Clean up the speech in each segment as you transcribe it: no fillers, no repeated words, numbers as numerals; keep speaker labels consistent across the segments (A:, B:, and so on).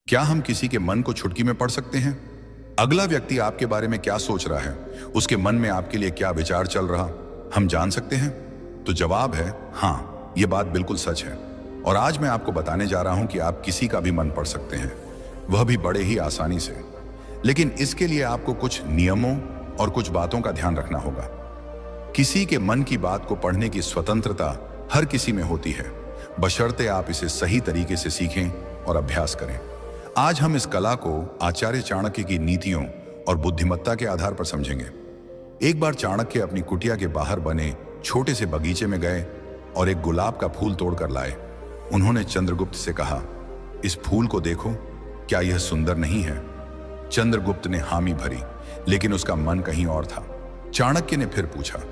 A: क्या हम किसी के मन को चुटकी में पढ़ सकते हैं? अगला व्यक्ति आपके बारे में क्या सोच रहा है, उसके मन में आपके लिए क्या विचार चल रहा, हम जान सकते हैं? तो जवाब है हाँ, ये बात बिल्कुल सच है। और आज मैं आपको बताने जा रहा हूं कि आप किसी का भी मन पढ़ सकते हैं, वह भी बड़े ही आसानी से। लेकिन इसके लिए आपको कुछ नियमों और कुछ बातों का ध्यान रखना होगा। किसी के मन की बात को पढ़ने की स्वतंत्रता हर किसी में होती है, बशर्ते आप इसे सही तरीके से सीखें और अभ्यास करें। आज हम इस कला को आचार्य चाणक्य की नीतियों और बुद्धिमत्ता के आधार पर समझेंगे। एक बार चाणक्य अपनी कुटिया के बाहर बने छोटे से बगीचे में गए और एक गुलाब का फूल तोड़कर लाए। उन्होंने चंद्रगुप्त से कहा, इस फूल को देखो, क्या यह सुंदर नहीं है? चंद्रगुप्त ने हामी भरी, लेकिन उसका मन कहीं और था। चाणक्य ने फिर पूछा,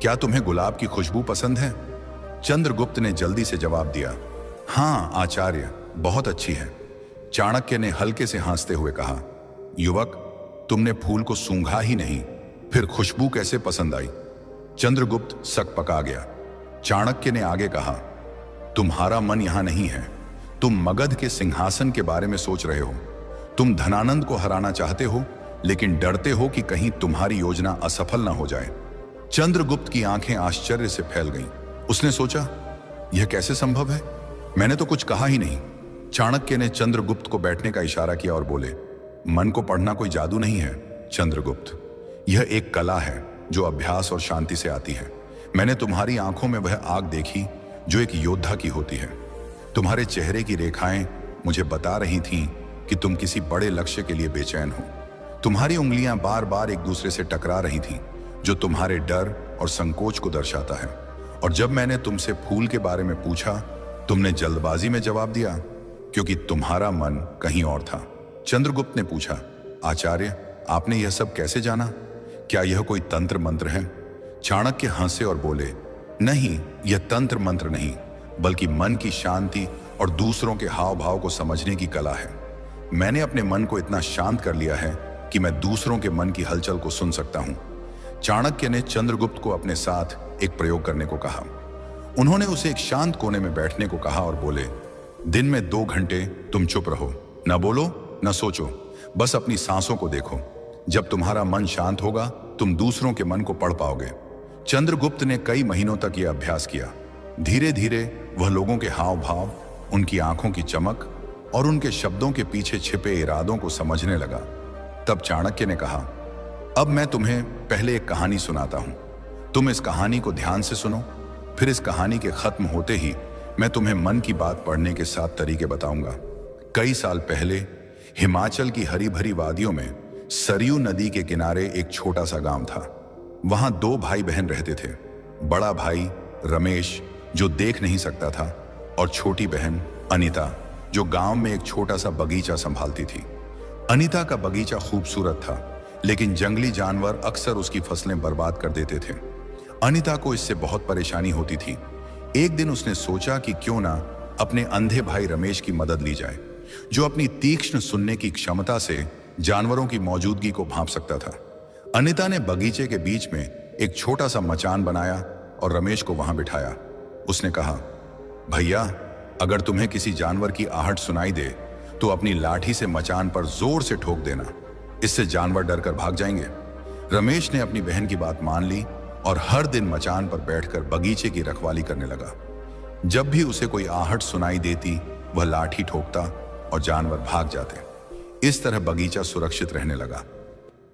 A: क्या तुम्हें गुलाब की खुशबू पसंद है? चंद्रगुप्त ने जल्दी से जवाब दिया, हाँ आचार्य, बहुत अच्छी है। चाणक्य ने हल्के से हंसते हुए कहा, युवक, तुमने फूल को सूंघा ही नहीं, फिर खुशबू कैसे पसंद आई? चंद्रगुप्त सकपका गया। चाणक्य ने आगे कहा, तुम्हारा मन यहां नहीं है, तुम मगध के सिंहासन के बारे में सोच रहे हो। तुम धनानंद को हराना चाहते हो, लेकिन डरते हो कि कहीं तुम्हारी योजना असफल ना हो जाए। चंद्रगुप्त की आंखें आश्चर्य से फैल गईं। उसने सोचा, यह कैसे संभव है? मैंने तो कुछ कहा ही नहीं। चाणक्य ने चंद्रगुप्त को बैठने का इशारा किया और बोले, मन को पढ़ना कोई जादू नहीं है चंद्रगुप्त, यह एक कला है जो अभ्यास और शांति से आती है। मैंने तुम्हारी आंखों में वह आग देखी जो एक योद्धा की होती है। तुम्हारे चेहरे की रेखाएं मुझे बता रही थीं कि तुम किसी बड़े लक्ष्य के लिए बेचैन हो। तुम्हारी उंगलियां बार बार एक दूसरे से टकरा रही थीं, जो तुम्हारे डर और संकोच को दर्शाता है। और जब मैंने तुमसे फूल के बारे में पूछा, तुमने जल्दबाजी में जवाब दिया, क्योंकि तुम्हारा मन कहीं और था। चंद्रगुप्त ने पूछा, आचार्य, आपने यह सब कैसे जाना? क्या यह कोई तंत्र मंत्र है? चाणक्य हंसे और बोले, नहीं, यह तंत्र मंत्र नहीं, बल्कि मन की शांति और दूसरों के हाव भाव को समझने की कला है। मैंने अपने मन को इतना शांत कर लिया है कि मैं दूसरों के मन की हलचल को सुन सकता हूं। चाणक्य ने चंद्रगुप्त को अपने साथ एक प्रयोग करने को कहा। उन्होंने उसे एक शांत कोने में बैठने को कहा और बोले, दिन में 2 घंटे तुम चुप रहो, न बोलो न सोचो, बस अपनी सांसों को देखो। जब तुम्हारा मन शांत होगा, तुम दूसरों के मन को पढ़ पाओगे। चंद्रगुप्त ने कई महीनों तक यह अभ्यास किया। धीरे धीरे वह लोगों के हाव भाव, उनकी आंखों की चमक और उनके शब्दों के पीछे छिपे इरादों को समझने लगा। तब चाणक्य ने कहा, अब मैं तुम्हें पहले एक कहानी सुनाता हूं। तुम इस कहानी को ध्यान से सुनो, फिर इस कहानी के खत्म होते ही मैं तुम्हें मन की बात पढ़ने के 7 तरीके बताऊंगा। कई साल पहले हिमाचल की हरी भरी वादियों में सरयू नदी के किनारे एक छोटा सा गांव था। वहां 2 भाई बहन रहते थे। बड़ा भाई रमेश, जो देख नहीं सकता था, और छोटी बहन अनीता, जो गांव में एक छोटा सा बगीचा संभालती थी। अनीता का बगीचा खूबसूरत था, लेकिन जंगली जानवर अक्सर उसकी फसलें बर्बाद कर देते थे। अनीता को इससे बहुत परेशानी होती थी। एक दिन उसने सोचा कि क्यों ना अपने अंधे भाई रमेश की मदद ली जाए, जो अपनी तीक्ष्ण सुनने की क्षमता से जानवरों की मौजूदगी को भांप सकता था। अनीता ने बगीचे के बीच में एक छोटा सा मचान बनाया और रमेश को वहां बिठाया। उसने कहा, भैया, अगर तुम्हें किसी जानवर की आहट सुनाई दे तो अपनी लाठी से मचान पर जोर से ठोक देना, इससे जानवर डरकर भाग जाएंगे। रमेश ने अपनी बहन की बात मान ली और हर दिन मचान पर बैठकर बगीचे की रखवाली करने लगा। जब भी उसे कोई आहट सुनाई देती, वह लाठी ठोकता और जानवर भाग जाते। इस तरह बगीचा सुरक्षित रहने लगा।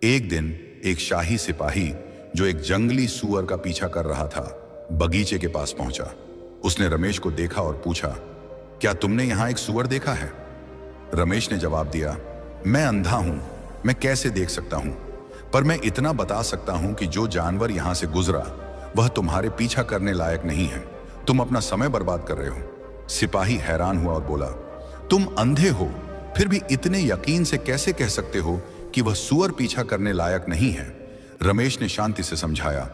A: एक दिन एक शाही सिपाही, जो एक जंगली सूअर का पीछा कर रहा था, बगीचे के पास पहुंचा। उसने रमेश को देखा और पूछा, क्या तुमने यहां एक सूअर देखा है? रमेश ने जवाब दिया, मैं अंधा हूं, मैं कैसे देख सकता हूं, पर मैं इतना बता सकता हूं कि जो जानवर यहां से गुजरा वह तुम्हारे पीछा करने लायक नहीं है। तुम अपना समय बर्बाद कर रहे हो। सिपाही हैरान हुआ और बोला, तुम अंधे हो, फिर भी इतने यकीन से कैसे कह सकते हो कि वह सूअर पीछा करने लायक नहीं है? रमेश ने शांति से समझाया,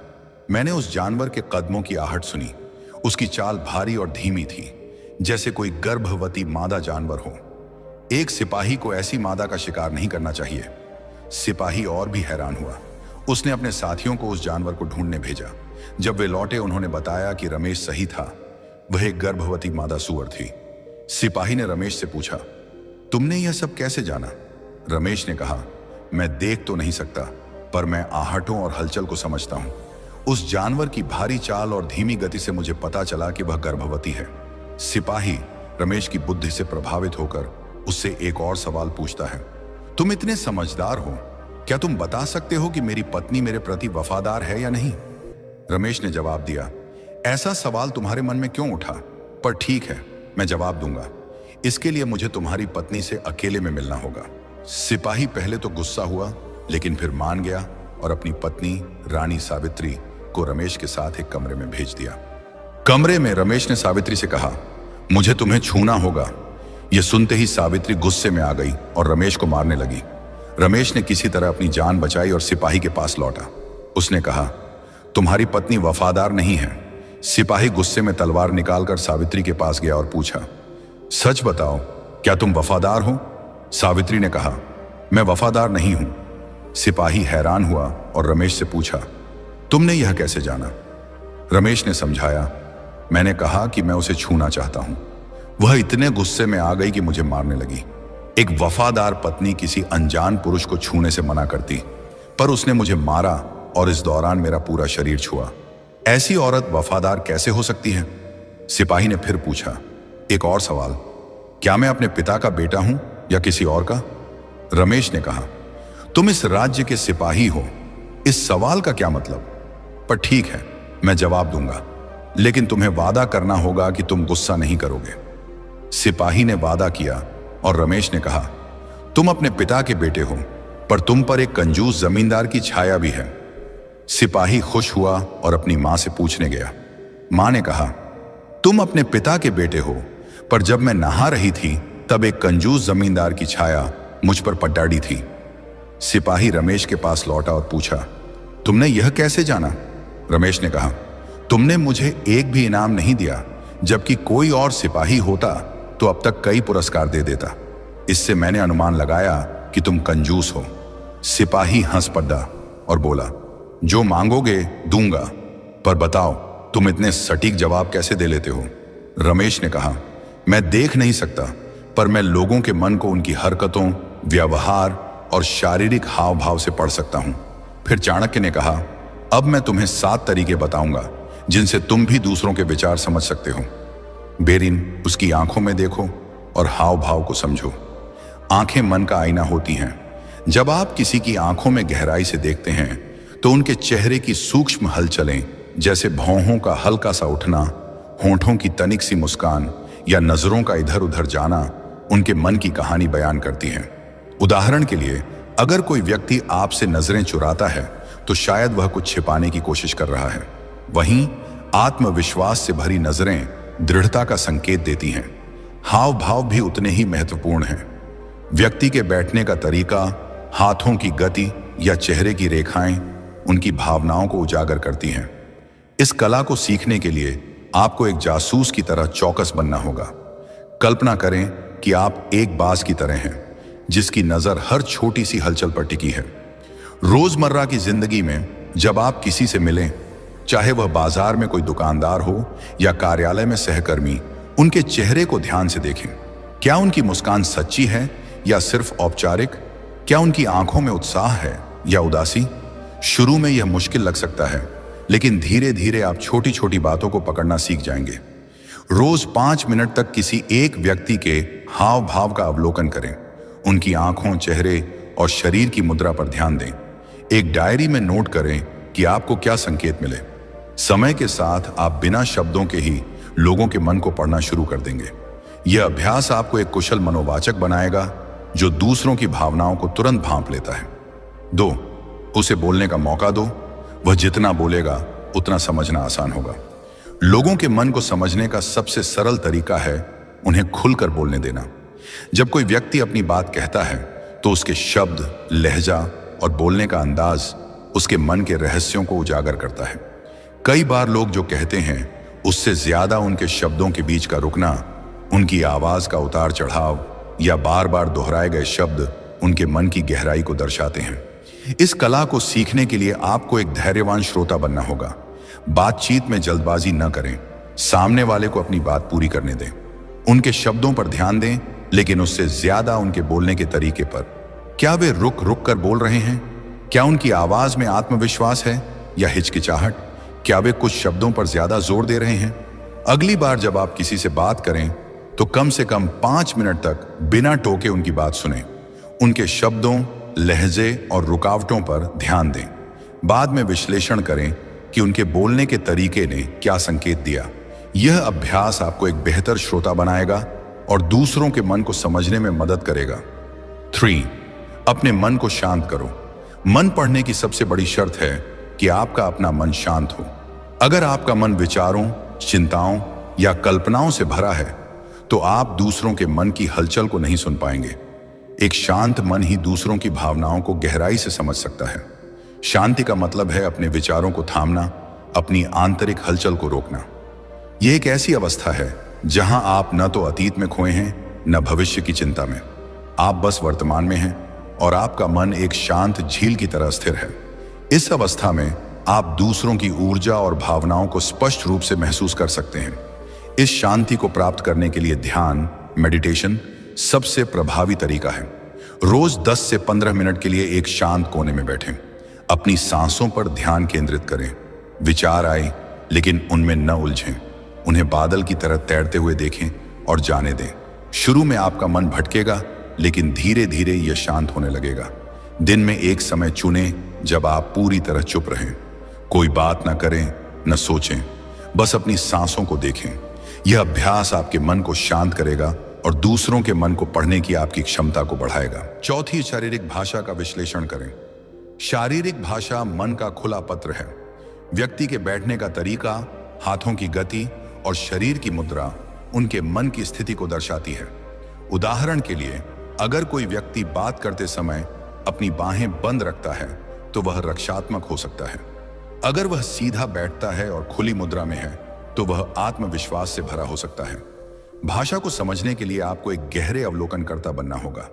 A: मैंने उस जानवर के कदमों की आहट सुनी। उसकी चाल भारी और धीमी थी, जैसे कोई गर्भवती मादा जानवर हो। एक सिपाही को ऐसी मादा का शिकार नहीं करना चाहिए। सिपाही और भी हैरान हुआ। उसने अपने साथियों को उस जानवर को ढूंढने भेजा। जब वे लौटे, उन्होंने बताया कि रमेश सही था, वह एक गर्भवती मादा सूअर थी। सिपाही ने रमेश से पूछा, तुमने यह सब कैसे जाना? रमेश ने कहा, मैं देख तो नहीं सकता, पर मैं आहटों और हलचल को समझता हूं। उस जानवर की भारी चाल और धीमी गति से मुझे पता चला कि वह गर्भवती है। सिपाही रमेश की बुद्धि से प्रभावित होकर उससे एक और सवाल पूछता है, तुम इतने समझदार हो, क्या तुम बता सकते हो कि मेरी पत्नी मेरे प्रति वफादार है या नहीं? रमेश ने जवाब दिया, ऐसा सवाल तुम्हारे मन में क्यों उठा? पर ठीक है, मैं जवाब दूंगा। इसके लिए मुझे तुम्हारी पत्नी से अकेले में मिलना होगा। सिपाही पहले तो गुस्सा हुआ, लेकिन फिर मान गया और अपनी पत्नी रानी सावित्री को रमेश के साथ एक कमरे में भेज दिया। कमरे में रमेश ने सावित्री से कहा, मुझे तुम्हें छूना होगा। यह सुनते ही सावित्री गुस्से में आ गई और रमेश को मारने लगी। रमेश ने किसी तरह अपनी जान बचाई और सिपाही के पास लौटा। उसने कहा, तुम्हारी पत्नी वफादार नहीं है। सिपाही गुस्से में तलवार निकालकर सावित्री के पास गया और पूछा, सच बताओ, क्या तुम वफादार हो? सावित्री ने कहा, मैं वफादार नहीं हूं। सिपाही हैरान हुआ और रमेश से पूछा, तुमने यह कैसे जाना? रमेश ने समझाया, मैंने कहा कि मैं उसे छूना चाहता हूं। वह इतने गुस्से में आ गई कि मुझे मारने लगी। एक वफादार पत्नी किसी अनजान पुरुष को छूने से मना करती, पर उसने मुझे मारा और इस दौरान मेरा पूरा शरीर छुआ। ऐसी औरत वफादार कैसे हो सकती है? सिपाही ने फिर पूछा, एक और सवाल, क्या मैं अपने पिता का बेटा हूं या किसी और का? रमेश ने कहा, तुम इस राज्य के सिपाही हो, इस सवाल का क्या मतलब? पर ठीक है, मैं जवाब दूंगा, लेकिन तुम्हें वादा करना होगा कि तुम गुस्सा नहीं करोगे। सिपाही ने वादा किया और रमेश ने कहा, तुम अपने पिता के बेटे हो, पर तुम पर एक कंजूस जमींदार की छाया भी है। सिपाही खुश हुआ और अपनी मां से पूछने गया। मां ने कहा, तुम अपने पिता के बेटे हो, पर जब मैं नहा रही थी तब एक कंजूस जमींदार की छाया मुझ पर पटाड़ी थी। सिपाही रमेश के पास लौटा और पूछा, तुमने यह कैसे जाना? रमेश ने कहा, तुमने मुझे एक भी इनाम नहीं दिया, जबकि कोई और सिपाही होता तो अब तक कई पुरस्कार दे देता। इससे मैंने अनुमान लगाया कि तुम कंजूस हो। सिपाही हंस पड़ा और बोला, जो मांगोगे दूंगा, पर बताओ तुम इतने सटीक जवाब कैसे दे लेते हो? रमेश ने कहा, मैं देख नहीं सकता, पर मैं लोगों के मन को उनकी हरकतों, व्यवहार और शारीरिक हाव भाव से पढ़ सकता हूं। फिर चाणक्य ने कहा, अब मैं तुम्हें 7 तरीके बताऊंगा जिनसे तुम भी दूसरों के विचार समझ सकते हो। बेरिन, उसकी आंखों में देखो और हाव भाव को समझो। आंखें मन का आईना होती हैं। जब आप किसी की आंखों में गहराई से देखते हैं तो उनके चेहरे की सूक्ष्म हलचलें, जैसे भौहों का हल्का सा उठना, होंठों की तनिक सी मुस्कान या नजरों का इधर उधर जाना, उनके मन की कहानी बयान करती हैं। उदाहरण के लिए, अगर कोई व्यक्ति आपसे नजरें चुराता है तो शायद वह कुछ छिपाने की कोशिश कर रहा है। वहीं आत्मविश्वास से भरी नजरें दृढ़ता का संकेत देती हैं। हाव भाव भी उतने ही महत्वपूर्ण हैं। व्यक्ति के बैठने का तरीका, हाथों की गति या चेहरे की रेखाएं उनकी भावनाओं को उजागर करती हैं। इस कला को सीखने के लिए आपको एक जासूस की तरह चौकस बनना होगा। कल्पना करें कि आप एक बाज की तरह हैं, जिसकी नजर हर छोटी सी हलचल पर टिकी है। रोजमर्रा की जिंदगी में जब आप किसी से मिलें, चाहे वह बाजार में कोई दुकानदार हो या कार्यालय में सहकर्मी, उनके चेहरे को ध्यान से देखें। क्या उनकी मुस्कान सच्ची है या सिर्फ औपचारिक? क्या उनकी आंखों में उत्साह है या उदासी? शुरू में यह मुश्किल लग सकता है, लेकिन धीरे धीरे आप छोटी छोटी बातों को पकड़ना सीख जाएंगे। रोज 5 मिनट तक किसी एक व्यक्ति के हाव भाव का अवलोकन करें। उनकी आंखों, चेहरे और शरीर की मुद्रा पर ध्यान दें। एक डायरी में नोट करें कि आपको क्या संकेत मिले। समय के साथ आप बिना शब्दों के ही लोगों के मन को पढ़ना शुरू कर देंगे। यह अभ्यास आपको एक कुशल मनोवाचक बनाएगा जो दूसरों की भावनाओं को तुरंत भांप लेता है। 2. उसे बोलने का मौका दो। वह जितना बोलेगा उतना समझना आसान होगा। लोगों के मन को समझने का सबसे सरल तरीका है उन्हें खुलकर बोलने देना। जब कोई व्यक्ति अपनी बात कहता है तो उसके शब्द, लहजा और बोलने का अंदाज उसके मन के रहस्यों को उजागर करता है। कई बार लोग जो कहते हैं उससे ज्यादा उनके शब्दों के बीच का रुकना, उनकी आवाज का उतार चढ़ाव या बार बार दोहराए गए शब्द उनके मन की गहराई को दर्शाते हैं। इस कला को सीखने के लिए आपको एक धैर्यवान श्रोता बनना होगा। बातचीत में जल्दबाजी न करें। सामने वाले को अपनी बात पूरी करने दें। उनके शब्दों पर ध्यान दें लेकिन उससे ज्यादा उनके बोलने के तरीके पर। क्या वे रुक रुक कर बोल रहे हैं? क्या उनकी आवाज में आत्मविश्वास है या हिचकिचाहट? क्या वे कुछ शब्दों पर ज्यादा जोर दे रहे हैं? अगली बार जब आप किसी से बात करें तो कम से कम 5 मिनट तक बिना टोके उनकी बात सुनें। उनके शब्दों, लहजे और रुकावटों पर ध्यान दें। बाद में विश्लेषण करें कि उनके बोलने के तरीके ने क्या संकेत दिया। यह अभ्यास आपको एक बेहतर श्रोता बनाएगा और दूसरों के मन को समझने में मदद करेगा। 3. अपने मन को शांत करो। मन पढ़ने की सबसे बड़ी शर्त है कि आपका अपना मन शांत हो। अगर आपका मन विचारों, चिंताओं या कल्पनाओं से भरा है तो आप दूसरों के मन की हलचल को नहीं सुन पाएंगे। एक शांत मन ही दूसरों की भावनाओं को गहराई से समझ सकता है। शांति का मतलब है अपने विचारों को थामना, अपनी आंतरिक हलचल को रोकना। यह एक ऐसी अवस्था है जहां आप न तो अतीत में खोए हैं न भविष्य की चिंता में। आप बस वर्तमान में हैं और आपका मन एक शांत झील की तरह स्थिर है। इस अवस्था में आप दूसरों की ऊर्जा और भावनाओं को स्पष्ट रूप से महसूस कर सकते हैं। इस शांति को प्राप्त करने के लिए ध्यान, मेडिटेशन सबसे प्रभावी तरीका है। रोज 10 से 15 मिनट के लिए एक शांत कोने में बैठें। अपनी सांसों पर ध्यान केंद्रित करें। विचार आए लेकिन उनमें न उलझें। उन्हें बादल की तरह तैरते हुए देखें और जाने दें। शुरू में आपका मन भटकेगा, लेकिन धीरे धीरे यह शांत होने लगेगा। दिन में एक समय चुनें जब आप पूरी तरह चुप रहें। कोई बात ना करें, न सोचें, बस अपनी सांसों को देखें। यह अभ्यास आपके मन को शांत करेगा और दूसरों के मन को पढ़ने की आपकी क्षमता को बढ़ाएगा। 4. शारीरिक भाषा का विश्लेषण करें। शारीरिक भाषा मन का खुला पत्र है। व्यक्ति के बैठने का तरीका, हाथों की गति और शरीर की मुद्रा उनके मन की स्थिति को दर्शाती है। उदाहरण के लिए, अगर कोई व्यक्ति बात करते समय अपनी बाहें बंद रखता है तो वह रक्षात्मक हो सकता है। अगर वह सीधा बैठता है और खुली मुद्रा में है तो वह आत्मविश्वास से भरा हो सकता है। भाषा को समझने के लिए आपको एक गहरे अवलोकनकर्ता बनना होगा।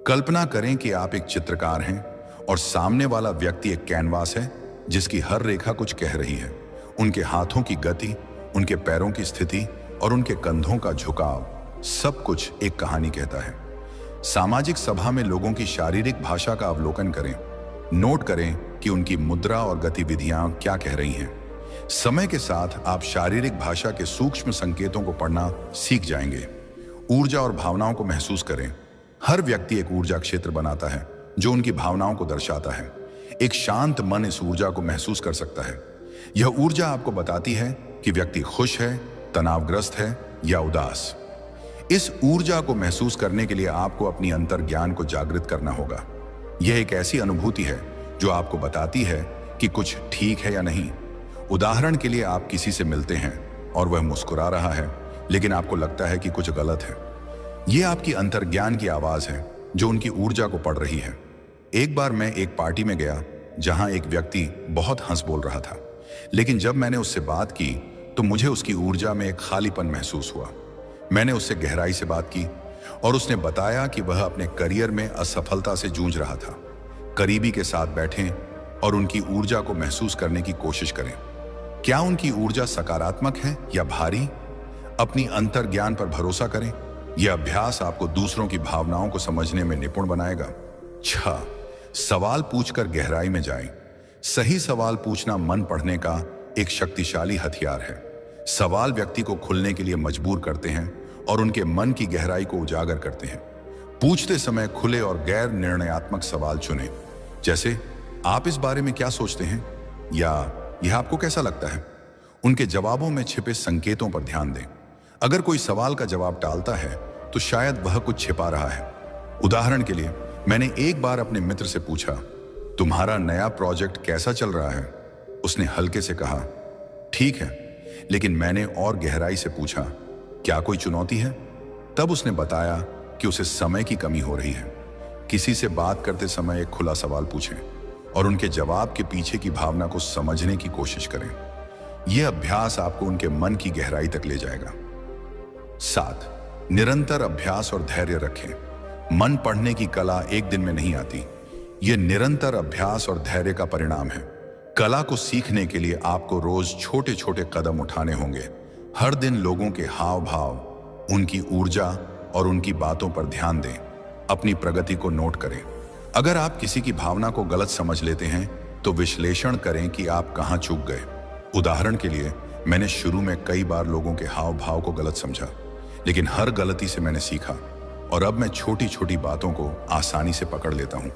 A: कल्पना करें कि आप एक चित्रकार हैं और सामने वाला व्यक्ति एक कैनवास है जिसकी हर रेखा कुछ कह रही है। उनके हाथों की गति, उनके पैरों की स्थिति और उनके कंधों का झुकाव सब कुछ एक कहानी कहता है। सामाजिक सभा में लोगों की शारीरिक भाषा का अवलोकन करें। नोट करें कि उनकी मुद्रा और गतिविधियां क्या कह रही हैं। समय के साथ आप शारीरिक भाषा के सूक्ष्म संकेतों को पढ़ना सीख जाएंगे। ऊर्जा और भावनाओं को महसूस करें। हर व्यक्ति एक ऊर्जा क्षेत्र बनाता है जो उनकी भावनाओं को दर्शाता है। एक शांत मन इस ऊर्जा को महसूस कर सकता है। यह ऊर्जा आपको बताती है कि व्यक्ति खुश है, तनावग्रस्त है या उदास। इस ऊर्जा को महसूस करने के लिए आपको अपनी अंतर्ज्ञान को जागृत करना होगा। यह एक ऐसी अनुभूति है जो आपको बताती है कि कुछ ठीक है या नहीं। उदाहरण के लिए, आप किसी से मिलते हैं और वह मुस्कुरा रहा है, लेकिन आपको लगता है कि कुछ गलत है। यह आपकी अंतर्ज्ञान की आवाज है जो उनकी ऊर्जा को पढ़ रही है। एक बार मैं एक पार्टी में गया जहां एक व्यक्ति बहुत हंस बोल रहा था, लेकिन जब मैंने उससे बात की तो मुझे उसकी ऊर्जा में एक खालीपन महसूस हुआ। मैंने उससे गहराई से बात की और उसने बताया कि वह अपने करियर में असफलता से जूझ रहा था। करीबी के साथ बैठें और उनकी ऊर्जा को महसूस करने की कोशिश करें। क्या उनकी ऊर्जा सकारात्मक है या भारी? अपनी अंतर्ज्ञान पर भरोसा करें। यह अभ्यास आपको दूसरों की भावनाओं को समझने में निपुण बनाएगा। 6. सवाल पूछकर गहराई में जाएं। सही सवाल पूछना मन पढ़ने का एक शक्तिशाली हथियार है। सवाल व्यक्ति को खुलने के लिए मजबूर करते हैं और उनके मन की गहराई को उजागर करते हैं। पूछते समय खुले और गैर निर्णयात्मक सवाल चुनें, जैसे आप इस बारे में क्या सोचते हैं या यह आपको कैसा लगता है। उनके जवाबों में छिपे संकेतों पर ध्यान दें। अगर कोई सवाल का जवाब टालता है तो शायद वह कुछ छिपा रहा है। उदाहरण के लिए, मैंने एक बार अपने मित्र से पूछा, तुम्हारा नया प्रोजेक्ट कैसा चल रहा है? उसने हल्के से कहा, ठीक है। लेकिन मैंने और गहराई से पूछा, क्या कोई चुनौती है? तब उसने बताया कि उसे समय की कमी हो रही है। किसी से बात करते समय एक खुला सवाल पूछें और उनके जवाब के पीछे की भावना को समझने की कोशिश करें। यह अभ्यास आपको उनके मन की गहराई तक ले जाएगा। 7. निरंतर अभ्यास और धैर्य रखें। मन पढ़ने की कला एक दिन में नहीं आती। यह निरंतर अभ्यास और धैर्य का परिणाम है। कला को सीखने के लिए आपको रोज छोटे छोटे कदम उठाने होंगे। हर दिन लोगों के हाव भाव, उनकी ऊर्जा और उनकी बातों पर ध्यान दें। अपनी प्रगति को नोट करें। अगर आप किसी की भावना को गलत समझ लेते हैं तो विश्लेषण करें कि आप कहां चूक गए। उदाहरण के लिए, मैंने शुरू में कई बार लोगों के हाव भाव को गलत समझा, लेकिन हर गलती से मैंने सीखा और अब मैं छोटी छोटी बातों को आसानी से पकड़ लेता हूं।